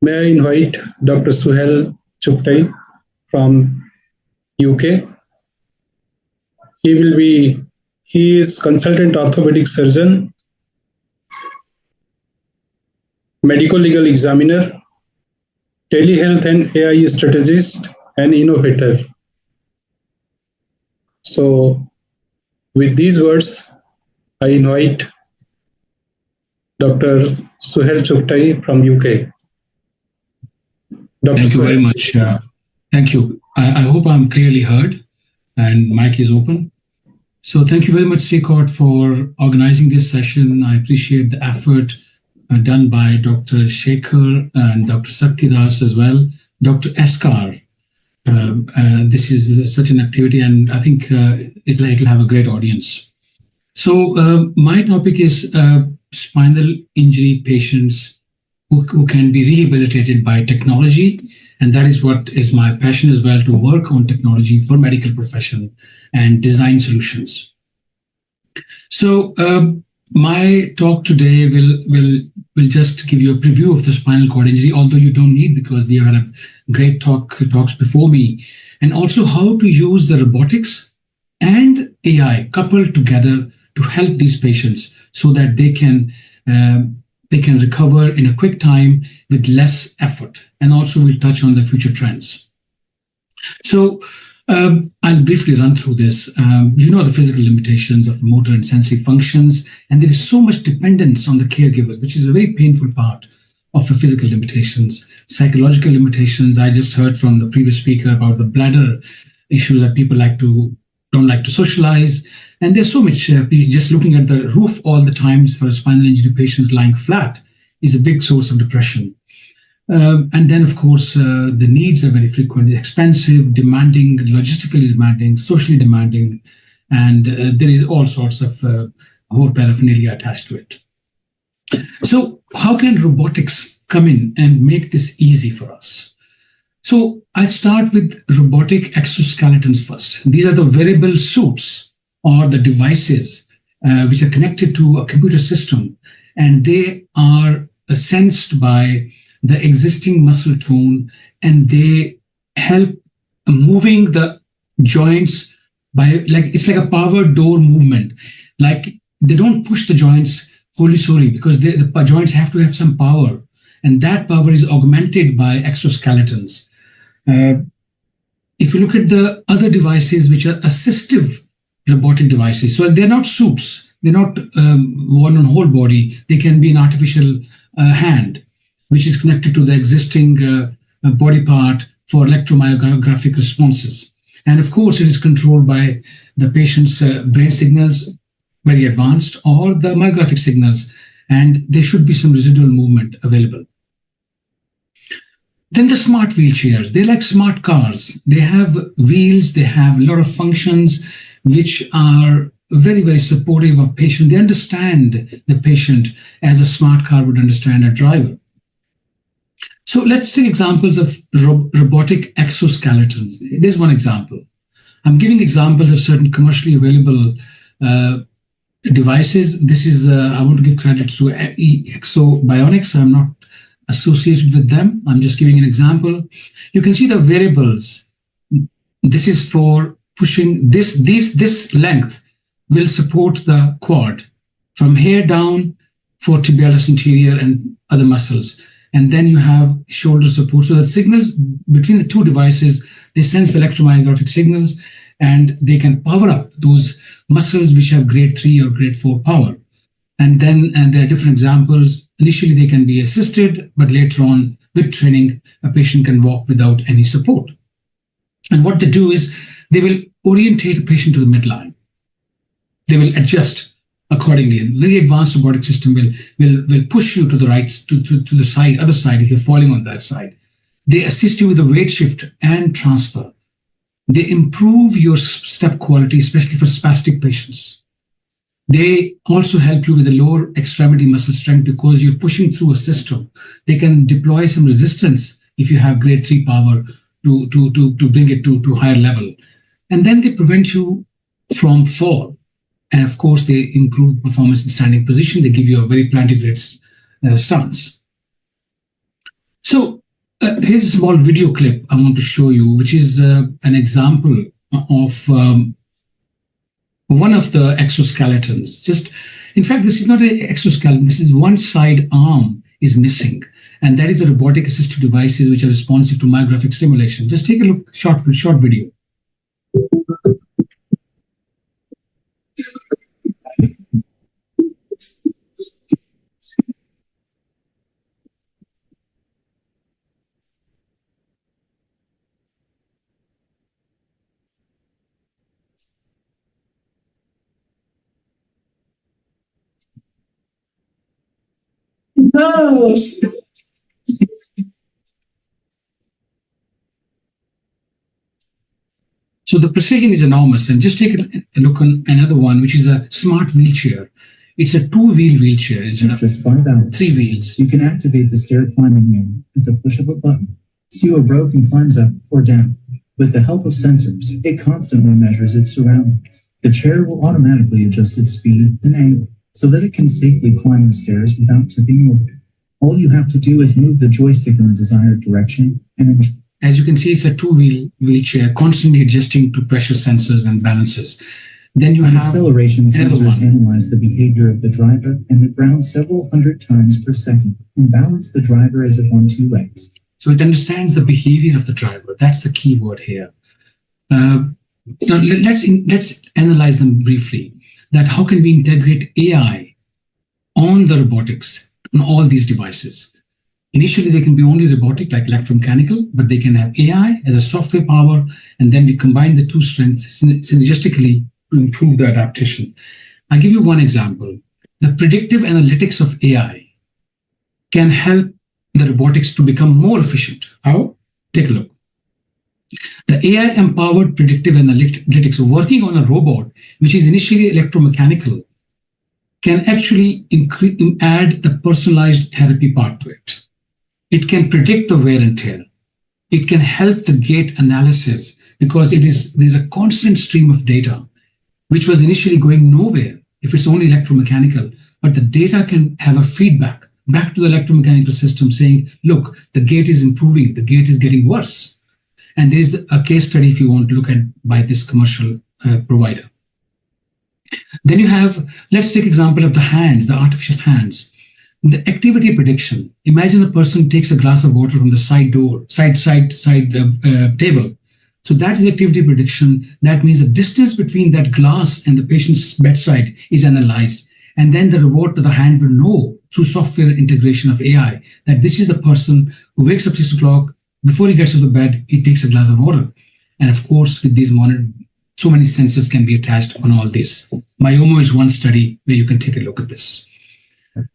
May I invite Dr. Suhail Chughtai from UK. He is consultant orthopedic surgeon, medical legal examiner, telehealth and AI strategist, and innovator. So with these words, I invite Dr. Suhail Chughtai from UK. Dr. Thank you very Suhail. much. Thank you. I hope I'm clearly heard and mic is open. So thank you very much, SICOT, for organizing this session. I appreciate the effort done by Dr. Shekhar and Dr. Sakti Das as well. Dr. Keshkar. This is such an activity, and I think it'll have a great audience. So my topic is spinal injury patients who can be rehabilitated by technology. And that is what is my passion as well, to work on technology for medical profession and design solutions. So my talk today will just give you a preview of the spinal cord injury, although you don't need, because we have great talks before me, and also how to use the robotics and AI coupled together to help these patients so that they can recover in a quick time with less effort. And also we'll touch on the future trends. So I'll briefly run through this. You know the physical limitations of motor and sensory functions, and there is so much dependence on the caregivers, which is a very painful part of the physical limitations. Psychological limitations, I just heard from the previous speaker about the bladder issue, that people don't like to socialize. And there's so much, just looking at the roof all the times for a spinal injury patient lying flat is a big source of depression. And then, of course, the needs are very frequent, expensive, demanding, logistically demanding, socially demanding, and there is all sorts of whole paraphernalia attached to it. So how can robotics come in and make this easy for us? So I start with robotic exoskeletons first. These are the wearable suits or the devices which are connected to a computer system, and they are sensed by the existing muscle tone, and they help moving the joints by, like, it's like a power door movement. Like, they don't push the joints wholly solely, because the joints have to have some power, and that power is augmented by exoskeletons. If you look at the other devices, which are assistive robotic devices, so they're not suits, they're not worn on whole body, they can be an artificial hand, which is connected to the existing body part for electromyographic responses. And of course, it is controlled by the patient's brain signals, very advanced, or the myographic signals, and there should be some residual movement available. Then the smart wheelchairs, they're like smart cars. They have wheels, they have a lot of functions which are very, very supportive of patient. They understand the patient as a smart car would understand a driver. So let's take examples of robotic exoskeletons. There's one example. I'm giving examples of certain commercially available devices. This is, I want to give credit to Exobionics. I'm not associated with them. I'm just giving an example. You can see the variables. This is for pushing this length will support the quad from here down for tibialis anterior and other muscles. And then you have shoulder support. So the signals between the two devices, they sense the electromyographic signals, and they can power up those muscles which have grade 3 or grade 4 power. And then there are different examples. Initially, they can be assisted, but later on, with training, a patient can walk without any support. And what they do is they will orientate a patient to the midline. They will adjust accordingly. A very advanced robotic system will push you to the right, to the side, other side, if you're falling on that side. They assist you with the weight shift and transfer. They improve your step quality, especially for spastic patients. They also help you with the lower extremity muscle strength, because you're pushing through a system. They can deploy some resistance if you have grade 3 power to bring it to higher level. And then they prevent you from fall. And of course, they improve performance in standing position. They give you a very plantigrade stance. So here's a small video clip I want to show you, which is an example of one of the exoskeletons. In fact, this is not an exoskeleton. This is one side arm is missing. And that is a robotic assistive devices which are responsive to myographic stimulation. Just take a look, short video. No. So the precision is enormous. And just take a look on another one, which is a smart wheelchair. It's a two-wheel wheelchair. It's just 5 hours. 3 wheels. You can activate the stair climbing unit at the push of a button. So your row can climbs up or down. With the help of sensors, it constantly measures its surroundings. The chair will automatically adjust its speed and angle so that it can safely climb the stairs without tipping over. All you have to do is move the joystick in the desired direction and enjoy. As you can see, it's a two-wheel wheelchair, constantly adjusting to pressure sensors and balances. Then you have acceleration sensors analyze the behavior of the driver and the ground several hundred times per second and balance the driver as if on 2 legs. So it understands the behavior of the driver. That's the key word here. Now let's analyze them briefly. That how can we integrate AI on the robotics on all these devices? Initially, they can be only robotic, like electromechanical, but they can have AI as a software power, and then we combine the two strengths synergistically to improve the adaptation. I'll give you one example. The predictive analytics of AI can help the robotics to become more efficient. How? Take a look. The AI-empowered predictive analytics working on a robot, which is initially electromechanical, can actually add the personalized therapy part to it. It can predict the wear and tear. It can help the gait analysis because there's a constant stream of data, which was initially going nowhere if it's only electromechanical, but the data can have a feedback back to the electromechanical system saying, look, the gait is improving, the gait is getting worse. And there's a case study if you want to look at by this commercial provider. Then you have, let's take example of the hands, the artificial hands. The activity prediction. Imagine a person takes a glass of water from the side table. So that is activity prediction. That means the distance between that glass and the patient's bedside is analyzed. And then the robot to the hand will know through software integration of AI that this is the person who wakes up 6 o'clock. Before he gets to the bed, he takes a glass of water. And of course, with these monitors, so many sensors can be attached on all this. Myomo is one study where you can take a look at this.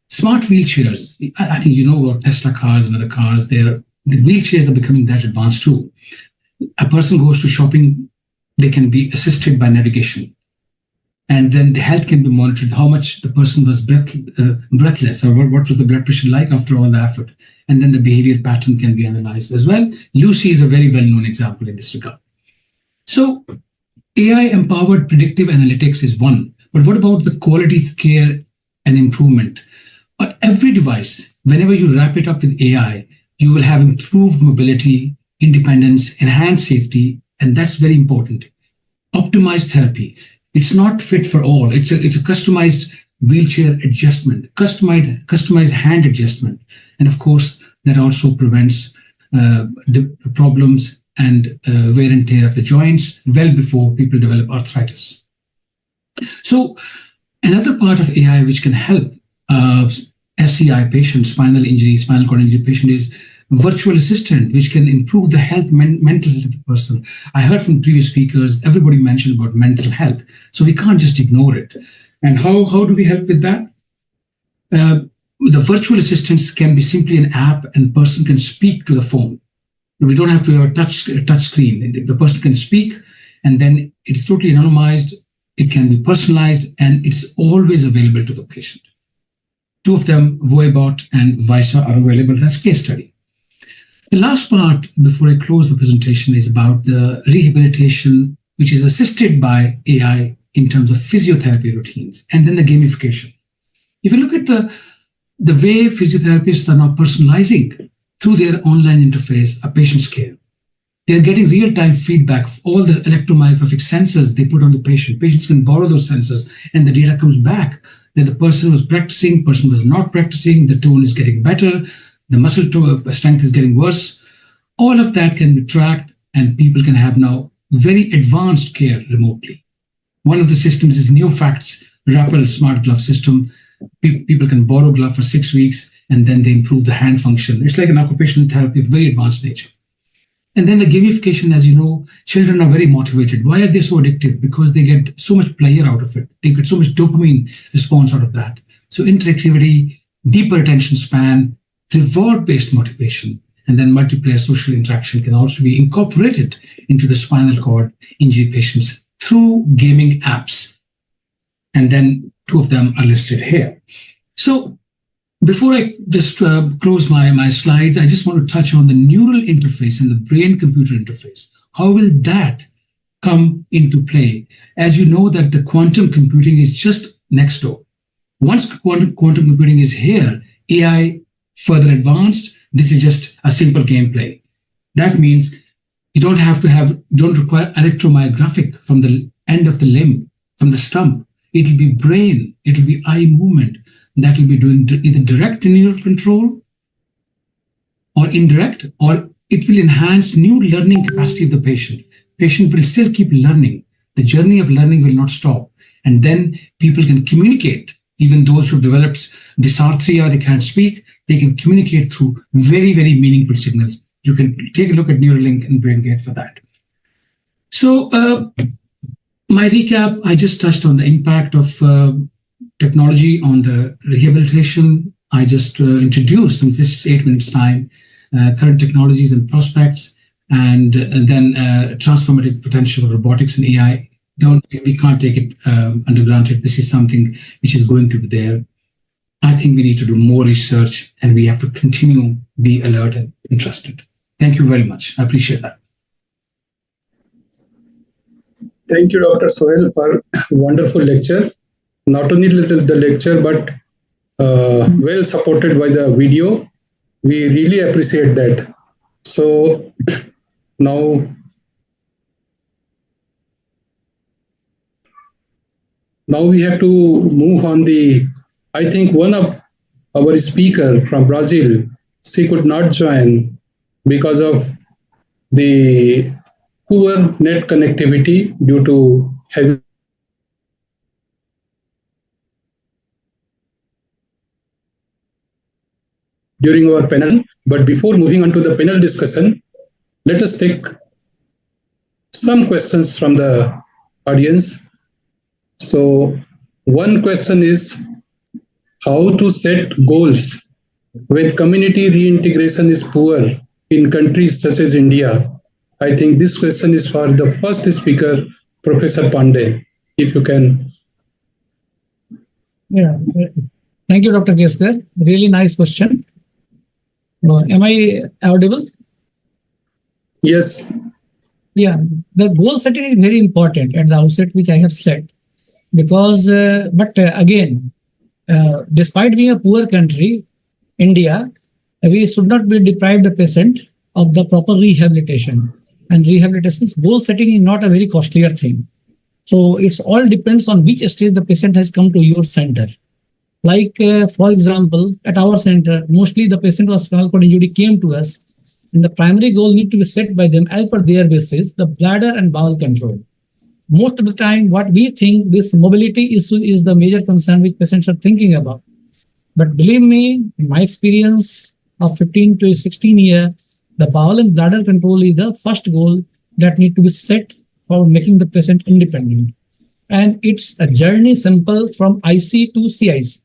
Smart wheelchairs. I think you know about Tesla cars and other cars. The wheelchairs are becoming that advanced too. A person goes to shopping, they can be assisted by navigation. And then the health can be monitored, how much the person was breathless, or what was the blood pressure like after all the effort. And then the behavior pattern can be analyzed as well. Lucy is a very well-known example in this regard. So AI-empowered predictive analytics is one. But what about the quality of care and improvement? Every device, whenever you wrap it up with AI, you will have improved mobility, independence, enhanced safety, and that's very important. Optimized therapy. It's not fit for all. It's a customized wheelchair adjustment, customized hand adjustment. And of course, that also prevents the problems and wear and tear of the joints well before people develop arthritis. So another part of AI which can help SCI patients, spinal cord injury patient, is virtual assistant, which can improve the mental health of the person. I heard from previous speakers, everybody mentioned about mental health. So we can't just ignore it. And how do we help with that? The virtual assistants can be simply an app and person can speak to the phone. We don't have to have a touch screen. The person can speak and then it's totally anonymized. It can be personalized and it's always available to the patient. Two of them, Voibot and Visa, are available as case study. The last part before I close the presentation is about the rehabilitation, which is assisted by AI in terms of physiotherapy routines, and then the gamification. If you look at the way physiotherapists are now personalizing through their online interface a patient's care, they're getting real-time feedback of all the electromyographic sensors they put on the patient. Patients can borrow those sensors and the data comes back that the person was practicing, person was not practicing, the tone is getting better, the muscle strength is getting worse. All of that can be tracked and people can have now very advanced care remotely. One of the systems is NeoFact's Rappel Smart Glove system. People can borrow glove for 6 weeks and then they improve the hand function. It's like an occupational therapy of very advanced nature. And then the gamification, as you know, children are very motivated. Why are they so addictive? Because they get so much pleasure out of it. They get so much dopamine response out of that. So interactivity, deeper attention span, reward-based motivation, and then multiplayer social interaction can also be incorporated into the spinal cord injury patients through gaming apps. And then 2 of them are listed here. So before I just close my slides, I just want to touch on the neural interface and the brain-computer interface. How will that come into play? As you know that the quantum computing is just next door. Once quantum computing is here, AI further advanced, this is just a simple gameplay. That means you don't require electromyographic from the end of the limb, from the stump. It will be brain, it will be eye movement that will be doing either direct neural control or indirect, or it will enhance new learning capacity of the patient. Patient will still keep learning. The journey of learning will not stop. And then people can communicate. Even those who have developed dysarthria, they can't speak, they can communicate through very, very meaningful signals. You can take a look at Neuralink and BrainGate for that. So my recap, I just touched on the impact of technology on the rehabilitation. I just introduced in this 8 minutes time current technologies and prospects, and then transformative potential of robotics and AI. We can't take it under granted. This is something which is going to be there. I think we need to do more research, and we have to continue be alert and interested. Thank you very much. I appreciate that. Thank you, Dr. Suhail, for a wonderful lecture. Not only the lecture, but well supported by the video. We really appreciate that. So now we have to move on I think one of our speaker from Brazil, she could not join because of the poor net connectivity due to heavy during our panel. But before moving on to the panel discussion, let us take some questions from the audience. So one question is how to set goals when community reintegration is poor in countries such as India. I think this question is for the first speaker, Professor Pandey, if you can. Yeah, thank you, Dr. Keshkar. Really nice question. Am I audible? Yes. Yeah, the goal setting is very important at the outset, which I have said, because, again, despite being a poor country, India, we should not be deprived the patient of the proper rehabilitation. And rehabilitation goal setting is not a very costlier thing. So it's all depends on which stage the patient has come to your center. Like, for example, at our center, mostly the patient with spinal cord injury came to us, and the primary goal need to be set by them as per their basis, the bladder and bowel control. Most of the time, what we think this mobility issue is the major concern which patients are thinking about. But believe me, in my experience of 15 to 16 years, the bowel and bladder control is the first goal that need to be set for making the patient independent. And it's a journey simple from IC to CIC.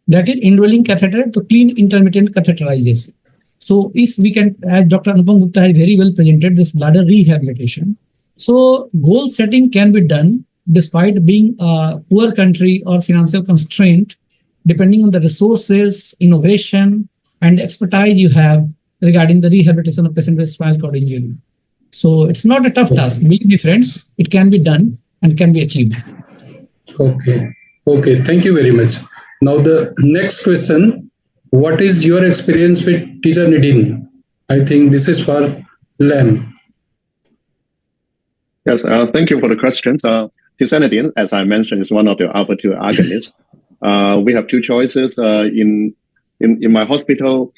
That is indwelling catheter to clean intermittent catheterization. So if we can, as Dr. Anupam Gupta has very well presented, this bladder rehabilitation. So goal setting can be done despite being a poor country or financial constraint, depending on the resources, innovation, and expertise you have regarding the rehabilitation of patient with spinal cord injury. So it's not a tough task. Believe me, friends, it can be done and can be achieved. Okay. Okay. Thank you very much. Now the next question, what is your experience with tizanidine? I think this is for Lam. Yes, thank you for the questions. Tizanidine, as I mentioned, is one of the alpha-2 agonists. We have two choices. In my hospital,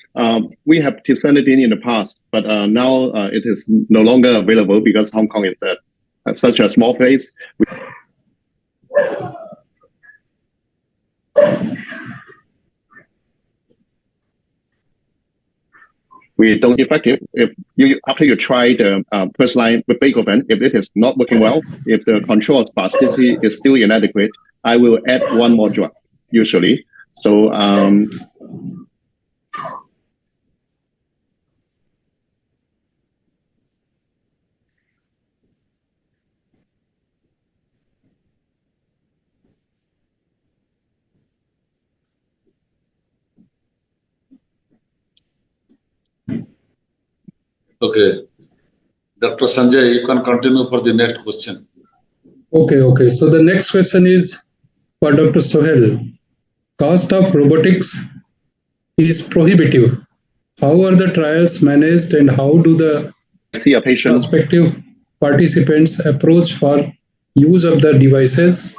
we have tizanidine in the past, but now it is no longer available because Hong Kong is such a small place. We don't effective. If you after you try the first line with Beethoven, if it is not working well, if the control of spasticity is still inadequate, I will add one more drug usually. So Okay. Dr. Sanjay, you can continue for the next question. Okay. So the next question is for Dr. Suhail. Cost of robotics is prohibitive. How are the trials managed and how do the prospective participants approach for use of the devices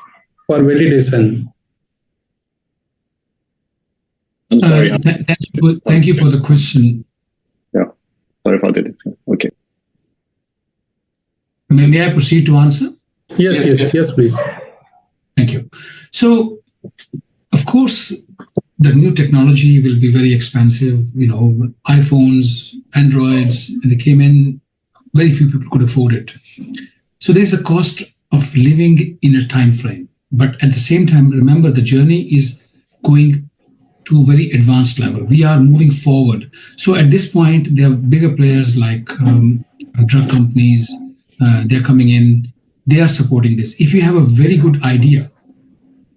for validation? I'm sorry. Thank you for the question. Yeah, sorry about it. Okay. May I proceed to answer? Yes, please. Thank you. So, of course, the new technology will be very expensive. iPhones, Androids, and they came in, very few people could afford it. So there's a cost of living in a time frame. But at the same time, remember the journey is going to a very advanced level. We are moving forward. So at this point, there are bigger players like drug companies. They're coming in. They are supporting this. If you have a very good idea,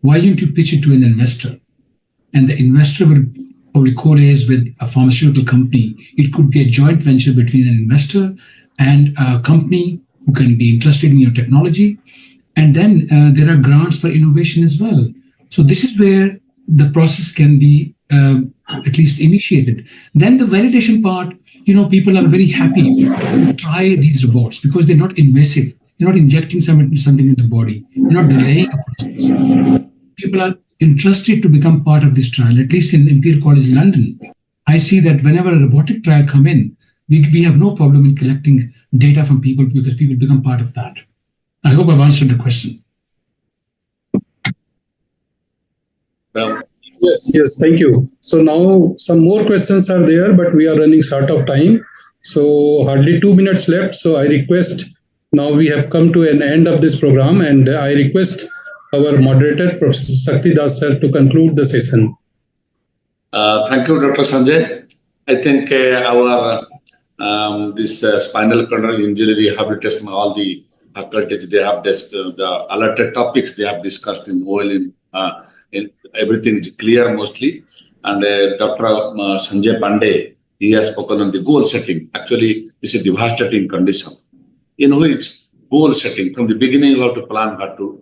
why don't you pitch it to an investor? And the investor will probably co-raise with a pharmaceutical company. It could be a joint venture between an investor and a company who can be interested in your technology. And then there are grants for innovation as well. So this is where the process can be at least initiated. Then the validation part, people are very happy to try these robots because they're not invasive. You're not injecting something in the body. You're not delaying a process. People are interested to become part of this trial, at least in Imperial College London. I see that whenever a robotic trial come in, we have no problem in collecting data from people because people become part of that. I hope I've answered the question. Yes, thank you. So now some more questions are there, but we are running short of time. So hardly 2 minutes left. So I request, now we have come to an end of this program, and I request our moderator, Professor Sakti Das sir, to conclude the session. Thank you, Dr. Sanjay. I think our this spinal cord injury rehabilitation, all the faculties, they have the alerted topics they have discussed in everything is clear mostly. And Dr. Sanjay Pandey, he has spoken on the goal setting. Actually, this is a devastating condition in which goal setting from the beginning you have to plan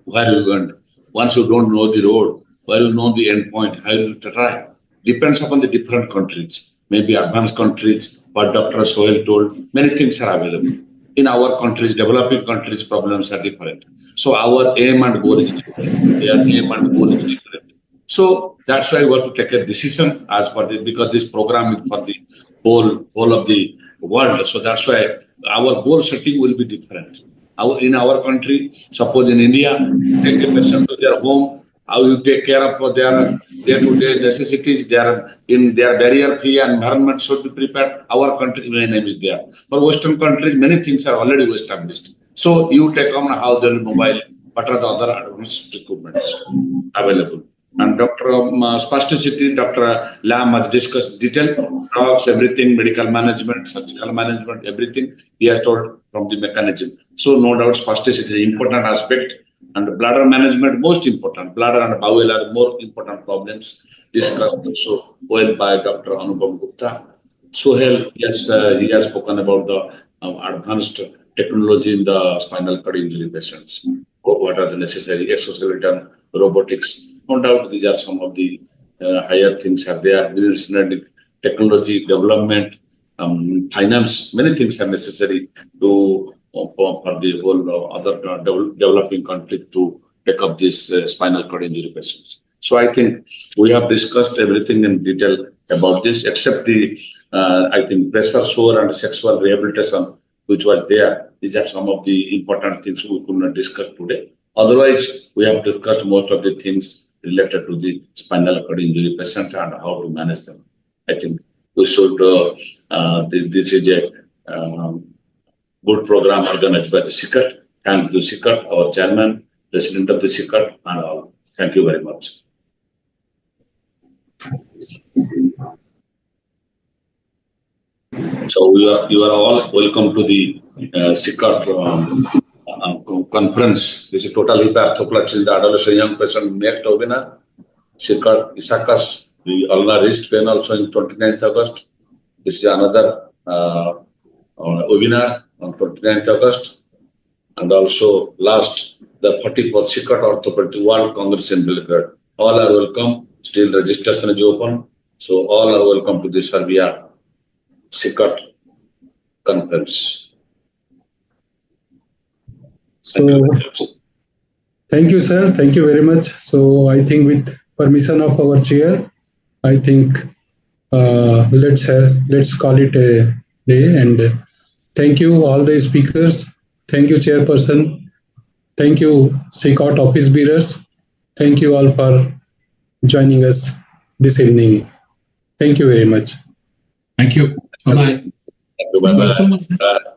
where you going. Once you don't know the road, where you know the end point, how you try. Depends upon the different countries. Maybe advanced countries, what Dr. Suhail told, many things are available. In our countries, developing countries, problems are different. So our aim and goal is different. Their aim and goal is different. So that's why we have to take a decision as per because this program is for the whole of the world. So that's why our goal setting will be different. In our country, suppose in India, take a person to their home, how you take care of their day-to-day necessities, their barrier-free environment should be prepared. Our country may name is there. For Western countries, many things are already established. So you take on how they will mobile, what are the other advanced equipments available. And Dr. Spasticity, Dr. Lam has discussed detail, drugs, everything, medical management, surgical management, everything he has told from the mechanism. So no doubt spasticity is an important aspect. And bladder management, most important. Bladder and bowel are more important problems discussed also well by Dr. Anupam Gupta. Suhail, yes, he has spoken about the advanced technology in the spinal cord injury patients. What are the necessary exoskeleton, robotics? No doubt these are some of the higher things are there. Neurogenetic technology, development, finance, many things are necessary to for the whole other developing country to take up these spinal cord injury patients. So I think we have discussed everything in detail about this, except the I think pressure sore and sexual rehabilitation, which was there. These are some of the important things we could not discuss today. Otherwise, we have discussed most of the things related to the spinal cord injury patient and how to manage them. I think we should, this is a good program organized by the SICOT. Thank you, SICOT, our chairman, president of the SICOT, and all. Thank you very much. So you are all welcome to the SICOT conference. This is total hip arthroplasty in the adolescent young patient. Next webinar, SICOT ISACAS, the ulnar wrist pain also in 29th August. This is another webinar on 29th August. And also last, the 44th SICOT Orthopaedic World Congress in Belgrade. All are welcome. Still registration is open. So all are welcome to the Serbia SICOT conference. So, thank you, sir. Thank you very much. So, I think with permission of our chair, I think let's call it a day. And thank you all the speakers. Thank you, chairperson. Thank you, SICOT office bearers. Thank you all for joining us this evening. Thank you very much. Thank you. Bye-bye. Thank you. Bye-bye.